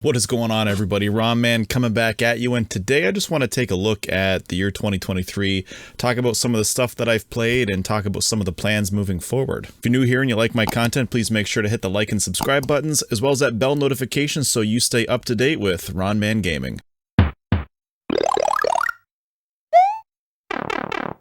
What is going on, everybody? RonMan coming back at you, and today I just want to take a look at the year 2023, talk about some of the stuff that I've played, and talk about some of the plans moving forward. If you're new here and you like my content, please make sure to hit the like and subscribe buttons, as well as that bell notification so you stay up to date with RonMan Gaming.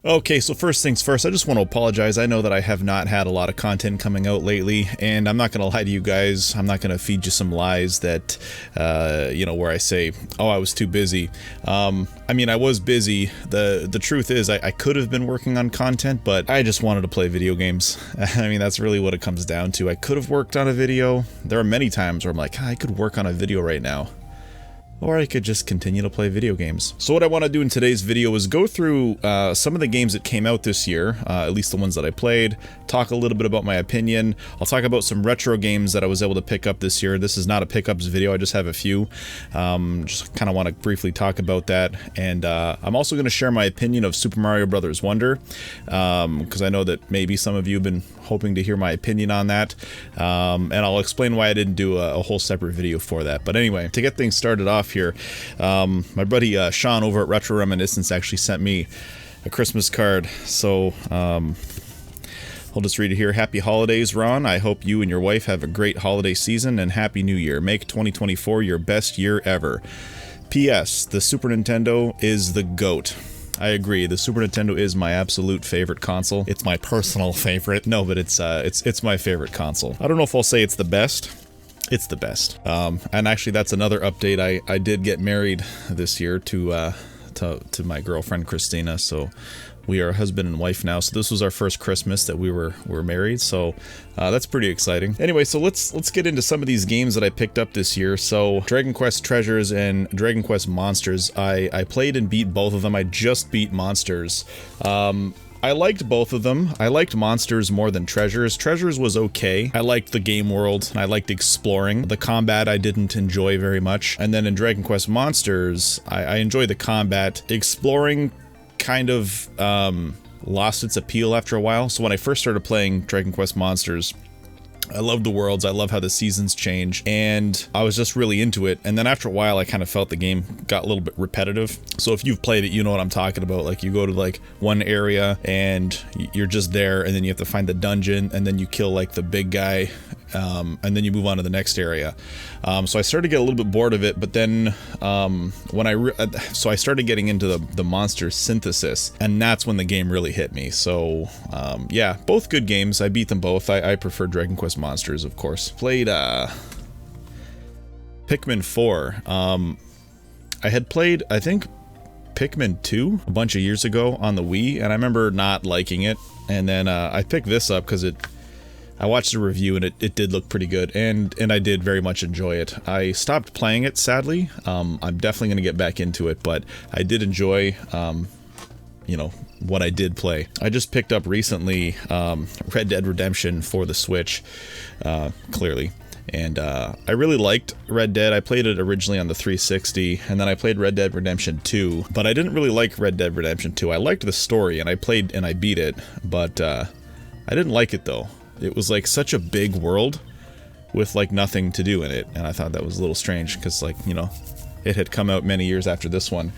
Okay, so first things first, I just want to apologize. I know that I have not had a lot of content coming out lately, and I'm not going to lie to you guys. I'm not going to feed you some lies that, where I say, oh, I was too busy. I mean, I was busy. The truth is, I could have been working on content, but I just wanted to play video games. I mean, that's really what it comes down to. I could have worked on a video. There are many times where I'm like, I could work on a video right now. Or I could just continue to play video games. So what I want to do in today's video is go through some of the games that came out this year, at least the ones that I played, talk a little bit about my opinion. I'll talk about some retro games that I was able to pick up this year. This is not a pickups video, I just have a few. Just kind of want to briefly talk about that. And I'm also going to share my opinion of Super Mario Bros. Wonder, because I know that maybe some of you have been hoping to hear my opinion on that. And I'll explain why I didn't do a whole separate video for that. But anyway, to get things started off here, my buddy Sean over at Retro Reminiscence actually sent me a Christmas card, so I'll just read it here. Happy holidays, Ron. I hope you and your wife have a great holiday season, and Happy New Year. Make 2024 your best year ever. P.S. The Super Nintendo is the GOAT. I agree. The Super Nintendo is my absolute favorite console. It's my personal favorite. No, but it's my favorite console. I don't know if I'll say it's the best. It's the best. And actually, that's another update. I did get married this year to my girlfriend Christina. So we are husband and wife now. So this was our first Christmas that we were married. So that's pretty exciting. Anyway, so let's get into some of these games that I picked up this year. So Dragon Quest Treasures and Dragon Quest Monsters. I played and beat both of them. I just beat Monsters. I liked both of them. I liked Monsters more than Treasures. Treasures was okay. I liked the game world, and I liked exploring. The combat I didn't enjoy very much. And then in Dragon Quest Monsters, I enjoyed the combat. Exploring kind of lost its appeal after a while. So when I first started playing Dragon Quest Monsters, I love the worlds, I love how the seasons change, and I was just really into it. And then after a while, I kind of felt the game got a little bit repetitive. So if you've played it, you know what I'm talking about. Like, you go to like one area and you're just there, and then you have to find the dungeon, and then you kill like the big guy, and then you move on to the next area. So I started to get a little bit bored of it, but then when I started getting into the monster synthesis, and that's when the game really hit me. So yeah, both good games. I beat them both. I prefer Dragon Quest Monsters, of course. Played Pikmin 4. I had played, I think, Pikmin 2 a bunch of years ago on the Wii, and I remember not liking it. And then I picked this up because I watched a review and it did look pretty good, and I did very much enjoy it. I stopped playing it, sadly. I'm definitely going to get back into it, but I did enjoy, what I did play. I just picked up recently Red Dead Redemption for the Switch, clearly. And I really liked Red Dead. I played it originally on the 360, and then I played Red Dead Redemption 2, but I didn't really like Red Dead Redemption 2. I liked the story, and I played and I beat it, but I didn't like it though. It was like such a big world with like nothing to do in it, and I thought that was a little strange because, like, it had come out many years after this one.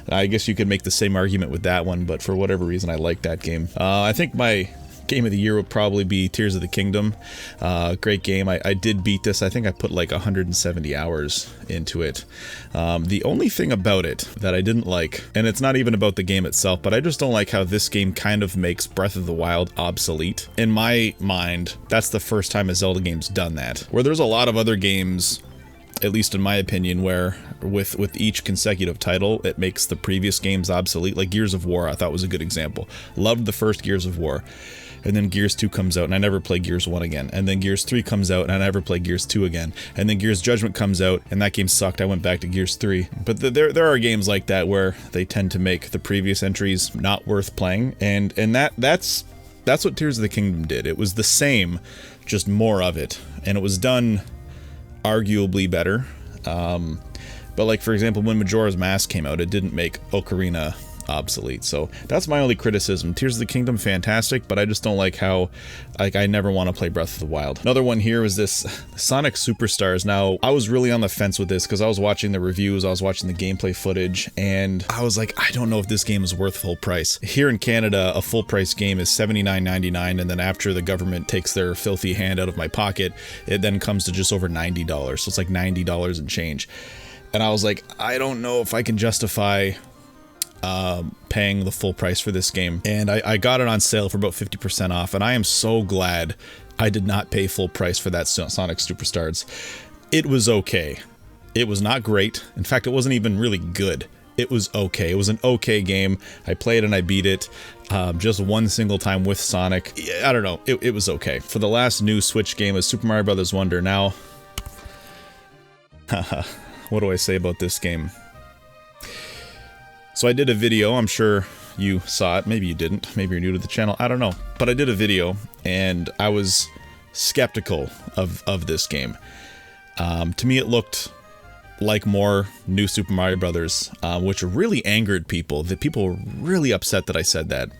I guess you could make the same argument with that one, but for whatever reason I liked that game. I think my game of the year would probably be Tears of the Kingdom. Great game. I did beat this. I think I put like 170 hours into it. The only thing about it that I didn't like, and it's not even about the game itself, but I just don't like how this game kind of makes Breath of the Wild obsolete. In my mind, that's the first time a Zelda game's done that. Where there's a lot of other games, at least in my opinion, where with each consecutive title, it makes the previous games obsolete. Like Gears of War, I thought was a good example. Loved the first Gears of War. And then Gears 2 comes out, and I never play Gears 1 again. And then Gears 3 comes out, and I never play Gears 2 again. And then Gears Judgment comes out, and that game sucked. I went back to Gears 3. But there are games like that where they tend to make the previous entries not worth playing. And that's what Tears of the Kingdom did. It was the same, just more of it. And it was done arguably better. But like, for example, when Majora's Mask came out, it didn't make Ocarina obsolete. So that's my only criticism. Tears of the Kingdom, fantastic, but I just don't like how, like, I never want to play Breath of the Wild. Another one here is this Sonic Superstars. Now, I was really on the fence with this because I was watching the reviews, I was watching the gameplay footage, and I was like, I don't know if this game is worth full price. Here in Canada, a full price game is $79.99, and then after the government takes their filthy hand out of my pocket, it then comes to just over $90. So it's like $90 and change. And I was like, I don't know if I can justify paying the full price for this game. And I got it on sale for about 50% off, and I am so glad I did not pay full price for that Sonic Superstars. It was okay. It was not great. In fact, it wasn't even really good. It was okay. It was an okay game. I played and I beat it just one single time with Sonic. I don't know. It was okay. For the last new Switch game is Super Mario Bros. Wonder. Now, what do I say about this game? So I did a video, I'm sure you saw it, maybe you didn't, maybe you're new to the channel, I don't know. But I did a video, and I was skeptical of this game. To me it looked like more New Super Mario Brothers, which really angered people. That people were really upset that I said that.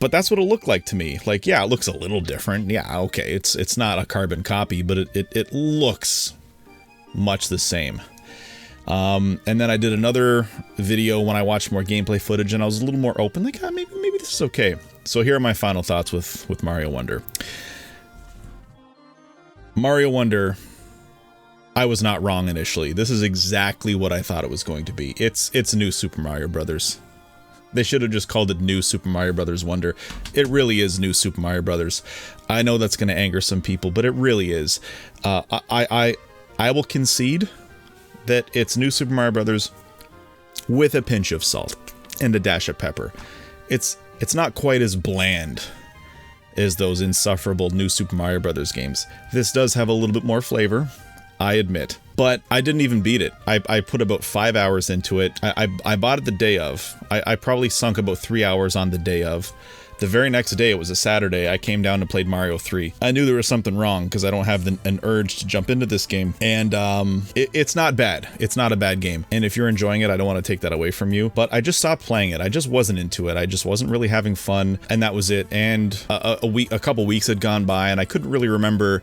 But that's what it looked like to me. Like, yeah, it looks a little different. Yeah, okay, it's not a carbon copy, but it looks much the same. And then I did another video when I watched more gameplay footage, and I was a little more open, like, maybe this is okay. So here are my final thoughts with Mario Wonder. Mario Wonder, I was not wrong initially. This is exactly what I thought it was going to be. It's New Super Mario Brothers. They should have just called it New Super Mario Brothers Wonder. It really is New Super Mario Brothers. I know that's going to anger some people, but it really is. I will concede that it's New Super Mario Brothers with a pinch of salt and a dash of pepper. It's not quite as bland as those insufferable New Super Mario Brothers games. This does have a little bit more flavor, I admit, but I didn't even beat it. I put about 5 hours into it. I bought it the day of. I probably sunk about 3 hours on the day of. The very next day, it was a Saturday, I came down and played Mario 3. I knew there was something wrong because I don't have an urge to jump into this game. And it's not bad. It's not a bad game. And if you're enjoying it, I don't want to take that away from you. But I just stopped playing it. I just wasn't into it. I just wasn't really having fun. And that was it. And a couple weeks had gone by, and I couldn't really remember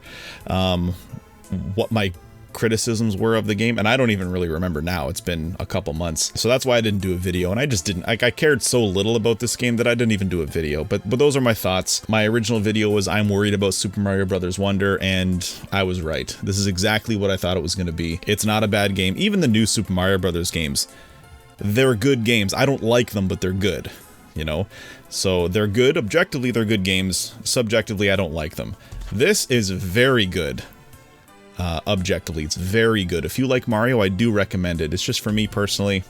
what my criticisms were of the game, and I don't even really remember now. It's been a couple months, so that's why I didn't do a video. And I just didn't, I cared so little about this game that I didn't even do a video. But those are my thoughts. My original video was I'm worried about Super Mario Brothers Wonder, and I was right. This is exactly what I thought it was going to be. It's not a bad game. Even the new Super Mario Brothers games, they're good games. I don't like them, but they're good, you know? So they're good. Objectively, they're good games. Subjectively, I don't like them. This is very good. Objectively, it's very good. If you like Mario, I do recommend it. It's just, for me personally,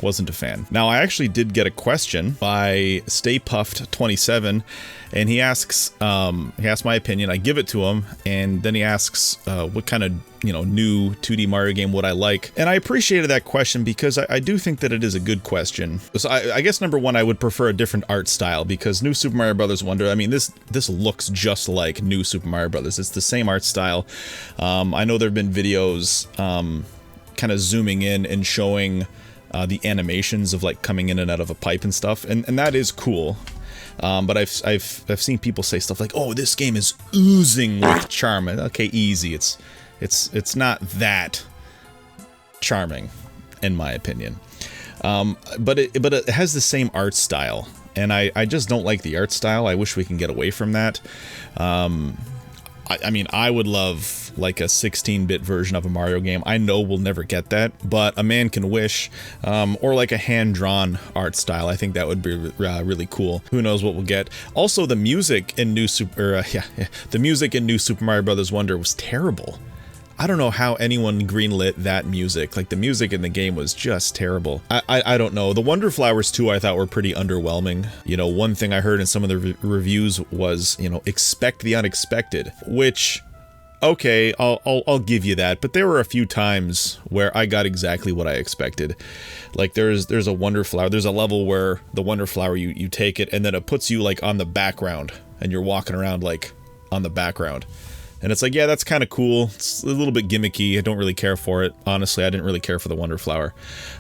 wasn't a fan. Now, I actually did get a question by Stay Puffed 27, and he asks my opinion. I give it to him, and then he asks what kind of, new 2D Mario game would I like? And I appreciated that question because I do think that it is a good question. So I guess number one, I would prefer a different art style, because New Super Mario Bros. Wonder, I mean, this looks just like New Super Mario Bros. It's the same art style. I know there have been videos kind of zooming in and showing the animations of like coming in and out of a pipe and stuff, and that is cool. But I've seen people say stuff like, "Oh, this game is oozing with charm." Okay, easy. It's not that charming, in my opinion. But it has the same art style, and I just don't like the art style. I wish we can get away from that. I mean, I would love like a 16-bit version of a Mario game. I know we'll never get that, but a man can wish. Or like a hand-drawn art style. I think that would be really cool. Who knows what we'll get. Also, the music in New Super Mario Bros. Wonder was terrible. I don't know how anyone greenlit that music. Like, the music in the game was just terrible. I don't know. The Wonder Flowers 2 I thought were pretty underwhelming. One thing I heard in some of the reviews was, expect the unexpected, which, okay, I'll give you that. But there were a few times where I got exactly what I expected. Like, there's a Wonder Flower. There's a level where the Wonder Flower, you take it and then it puts you like on the background, and you're walking around like on the background. And it's like, yeah, that's kind of cool. It's a little bit gimmicky. I don't really care for it. Honestly, I didn't really care for the Wonder Flower.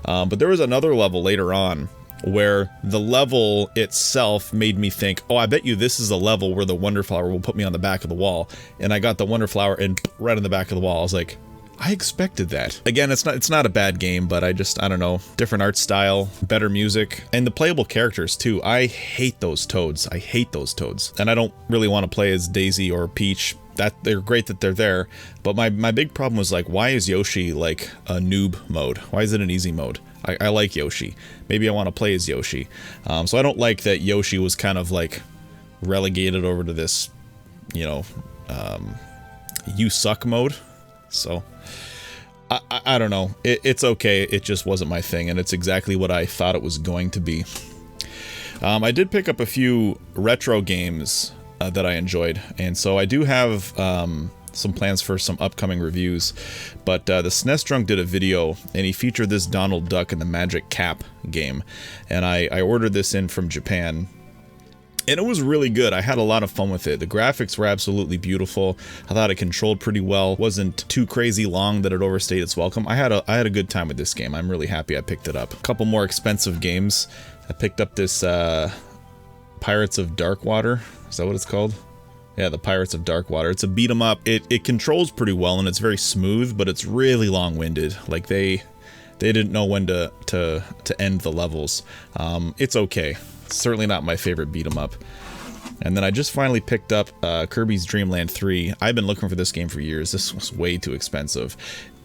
But there was another level later on where the level itself made me think, oh, I bet you this is a level where the Wonder Flower will put me on the back of the wall. And I got the Wonder Flower and right on the back of the wall. I was like, I expected that. Again, it's not a bad game, but I don't know. Different art style, better music, and the playable characters too. I hate those toads. I hate those toads. And I don't really want to play as Daisy or Peach. That they're great that they're there, but my big problem was like, why is Yoshi like a noob mode? Why is it an easy mode? I like Yoshi. Maybe I want to play as Yoshi. So I don't like that Yoshi was kind of like relegated over to this, you know, you suck mode. So I don't know. It's okay. It just wasn't my thing, and it's exactly what I thought it was going to be. I did pick up a few retro games that I enjoyed, and so I do have some plans for some upcoming reviews, but the SNES Drunk did a video, and he featured this Donald Duck and the Magic Cap game, and I ordered this in from Japan, and it was really good. I had a lot of fun with it. The graphics were absolutely beautiful. I thought it controlled pretty well. Wasn't too crazy long that it overstayed its welcome. I had a good time with this game. I'm really happy I picked it up. A couple more expensive games. I picked up this Pirates of Darkwater. Is that what it's called? Yeah, the Pirates of Darkwater. It's a beat 'em up. It controls pretty well, and it's very smooth, but it's really long-winded. Like they didn't know when to end the levels. It's okay. It's certainly not my favorite beat 'em up. And then I just finally picked up Kirby's Dream Land 3. I've been looking for this game for years. This was way too expensive,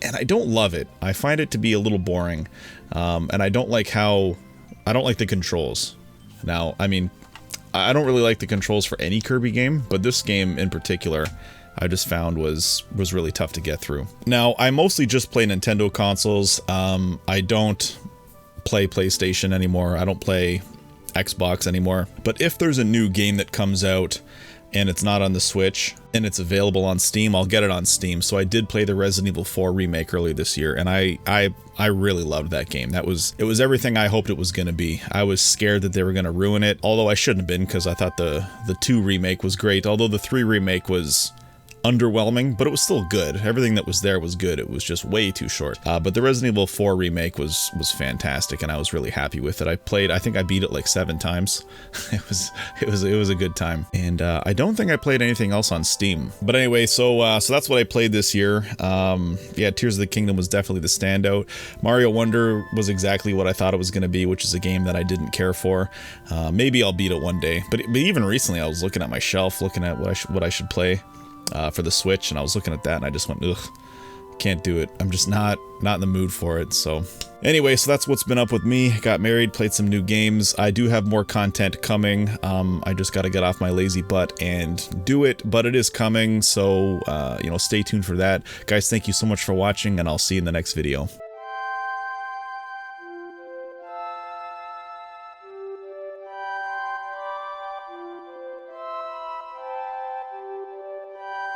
and I don't love it. I find it to be a little boring, and I don't like the controls. Now, I mean, I don't really like the controls for any Kirby game, but this game in particular, I just found was really tough to get through. Now, I mostly just play Nintendo consoles. I don't play PlayStation anymore. I don't play Xbox anymore. But if there's a new game that comes out and it's not on the Switch and it's available on Steam, I'll get it on Steam. So I did play the Resident Evil 4 remake earlier this year, and I really loved that game. It was everything I hoped it was going to be. I was scared that they were going to ruin it, although I shouldn't have been, because I thought the 2 remake was great, although the 3 remake was underwhelming, but it was still good. Everything that was there was good. It was just way too short. But the Resident Evil 4 remake was fantastic, and I was really happy with it. I think I beat it like 7 times. It was a good time. And I don't think I played anything else on Steam. But anyway, so that's what I played this year. Yeah, Tears of the Kingdom was definitely the standout. Mario Wonder was exactly what I thought it was going to be, which is a game that I didn't care for. Maybe I'll beat it one day. But even recently, I was looking at my shelf, looking at what I should play for the Switch, and I was looking at that, and I just went, ugh, can't do it. I'm just not in the mood for it. So anyway, so that's what's been up with me. Got married, played some new games. I do have more content coming. I just got to get off my lazy butt and do it, but it is coming. So, you know, stay tuned for that. Guys, thank you so much for watching, and I'll see you in the next video.